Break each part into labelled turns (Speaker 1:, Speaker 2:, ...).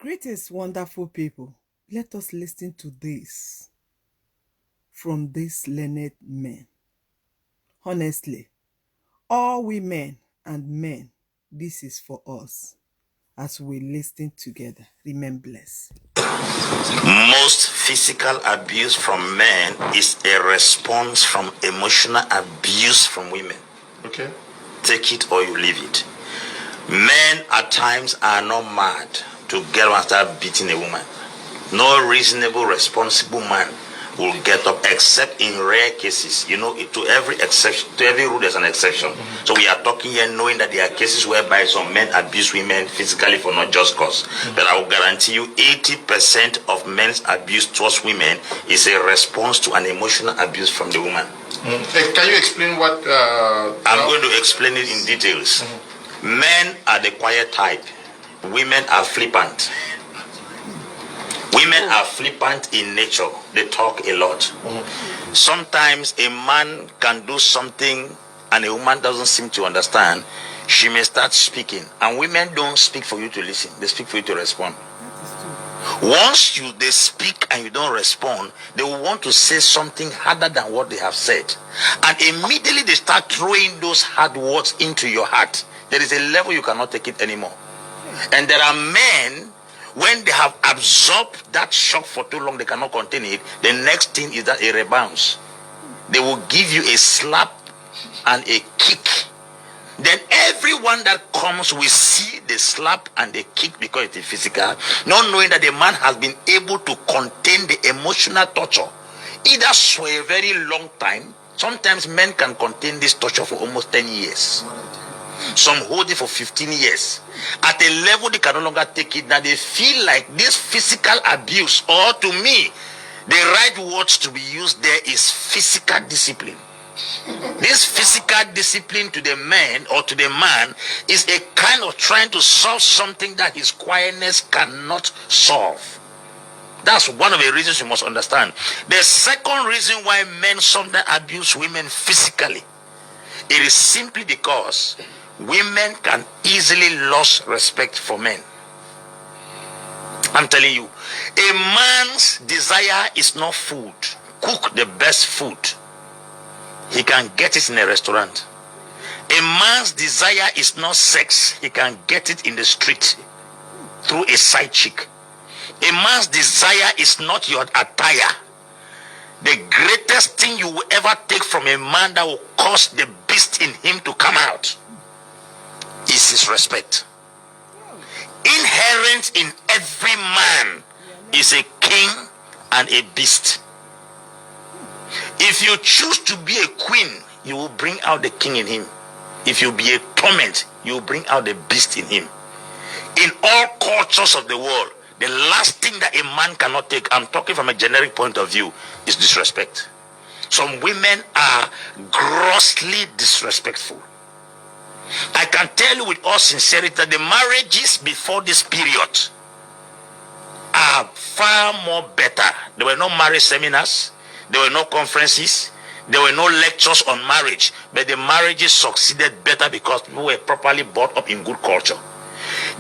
Speaker 1: Greetings, wonderful people. Let us listen to this from these learned men. Honestly, all women and men, this is for us as we listen together. Remain blessed.
Speaker 2: Most physical abuse from men is a response from emotional abuse from women.
Speaker 3: Okay.
Speaker 2: Take it or you leave it. Men at times are not mad to get up and start beating a woman. No reasonable, responsible man will get up, except in rare cases. You know, to every exception, to every rule there's an exception. Mm-hmm. So we are talking here knowing that there are cases whereby some men abuse women physically for not just cause. Mm-hmm. But I will guarantee you 80% of men's abuse towards women is a response to an emotional abuse from the woman.
Speaker 3: Mm-hmm. Can you explain what...
Speaker 2: I'm going to explain it in details. Mm-hmm. Men are the quiet type. Women are flippant. Women are flippant in nature. They talk a lot. Mm-hmm. Sometimes a man can do something and a woman doesn't seem to understand. She may start speaking. And women don't speak for you to listen. They speak for you to respond. Once they speak and you don't respond, they will want to say something harder than what they have said. And immediately they start throwing those hard words into your heart. There is a level you cannot take it anymore. And there are men, when they have absorbed that shock for too long, they cannot contain it. The next thing is that it rebounds. They will give you a slap and a kick. Then everyone that comes will see the slap and the kick because it is physical, not knowing that the man has been able to contain the emotional torture, either for a very long time. Sometimes men can contain this torture for almost 10 years. Some hold it for 15 years. At a level they can no longer take it. Now they feel like this physical abuse, or to me, the right words to be used there is physical discipline. This physical discipline to the man or to the man is a kind of trying to solve something that his quietness cannot solve. That's one of the reasons you must understand. The second reason why men sometimes abuse women physically, it is simply because women can easily lose respect for men. I'm telling you, a man's desire is not food. Cook the best food. He can get it in a restaurant. A man's desire is not sex. He can get it in the street through a side chick. A man's desire is not your attire. The greatest thing you will ever take from a man that will cause the beast in him to come out is his respect. Inherent in every man is a king and a beast. If you choose to be a queen, you will bring out the king in him. If you be a torment, you will bring out the beast in him. In all cultures of the world, the last thing that a man cannot take, I'm talking from a generic point of view, is disrespect. Some women are grossly disrespectful. I can tell you with all sincerity that the marriages before this period are far more better. There were no marriage seminars. There were no conferences. There were no lectures on marriage. But the marriages succeeded better because people were properly brought up in good culture.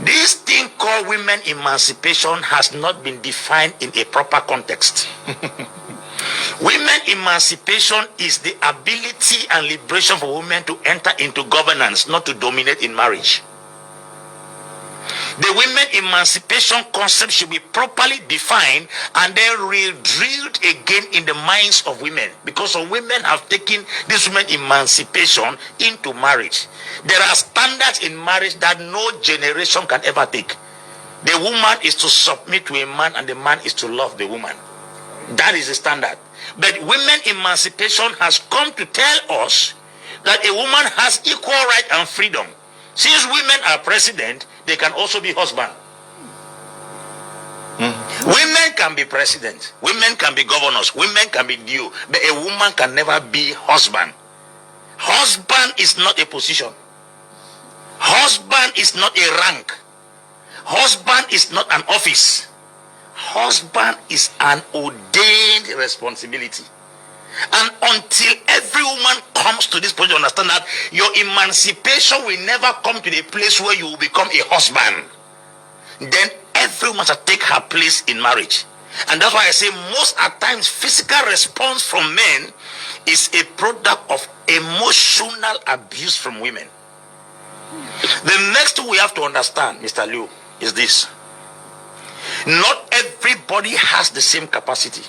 Speaker 2: This thing called women emancipation has not been defined in a proper context. Women emancipation is the ability and liberation for women to enter into governance, not to dominate in marriage. The women emancipation concept should be properly defined and then re-drilled again in the minds of women, because some women have taken this women emancipation into marriage. There are standards in marriage that no generation can ever take. The woman is to submit to a man and the man is to love the woman. That is the standard. But women emancipation has come to tell us that a woman has equal right and freedom. Since women are president, they can also be husband. Women can be president. Women can be governors. Women can be due. But a woman can never be husband. Husband is not a position. Husband is not a rank. Husband is not an office. Husband is an ordained responsibility. And until every woman comes to this point to understand that your emancipation will never come to the place where you will become a husband, then every woman should take her place in marriage. And that's why I say most at times physical response from men is a product of emotional abuse from women. The next thing we have to understand, Mr. Liu, is this. Not everybody has the same capacity.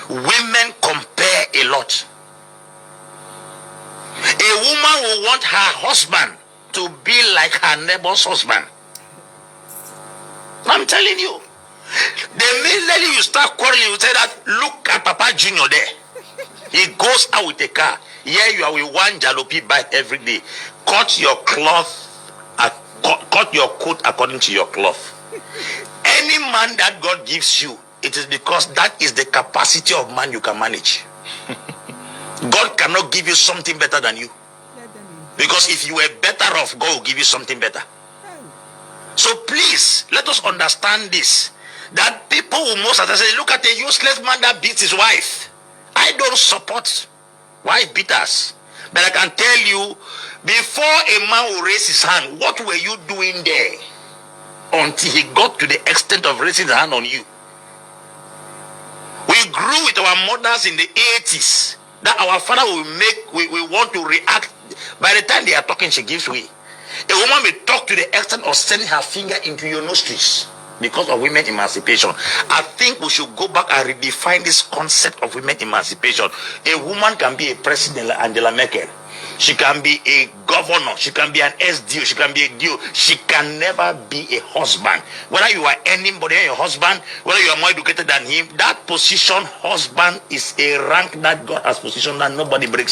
Speaker 2: Women compare a lot. A woman will want her husband to be like her neighbor's husband. I'm telling you. The minute you start quarreling, you say that, look at Papa Junior there. He goes out with a car. Here you are with one jalopy bike every day. Cut your cloth, cut your coat according to your cloth. Any man that God gives you, it is because that is the capacity of man you can manage. God cannot give you something better than you. Because if you were better off, God will give you something better. So please, let us understand this. That people will most of the time say, look at a useless man that beats his wife. I don't support wife beaters. But I can tell you, before a man will raise his hand, what were you doing there? Until he got to the extent of raising his hand on you. We grew with our mothers in the 80s. That our father will make, we want to react. By the time they are talking, she gives way. A woman may talk to the extent of sending her finger into your nostrils because of women emancipation. I think we should go back and redefine this concept of women emancipation. A woman can be a president like Angela Merkel. She can be a governor. She can be an SDO. She can be a DO. She can never be a husband. Whether you are anybody or your husband, whether you are more educated than him, that position, husband, is a rank that God has positioned that nobody breaks.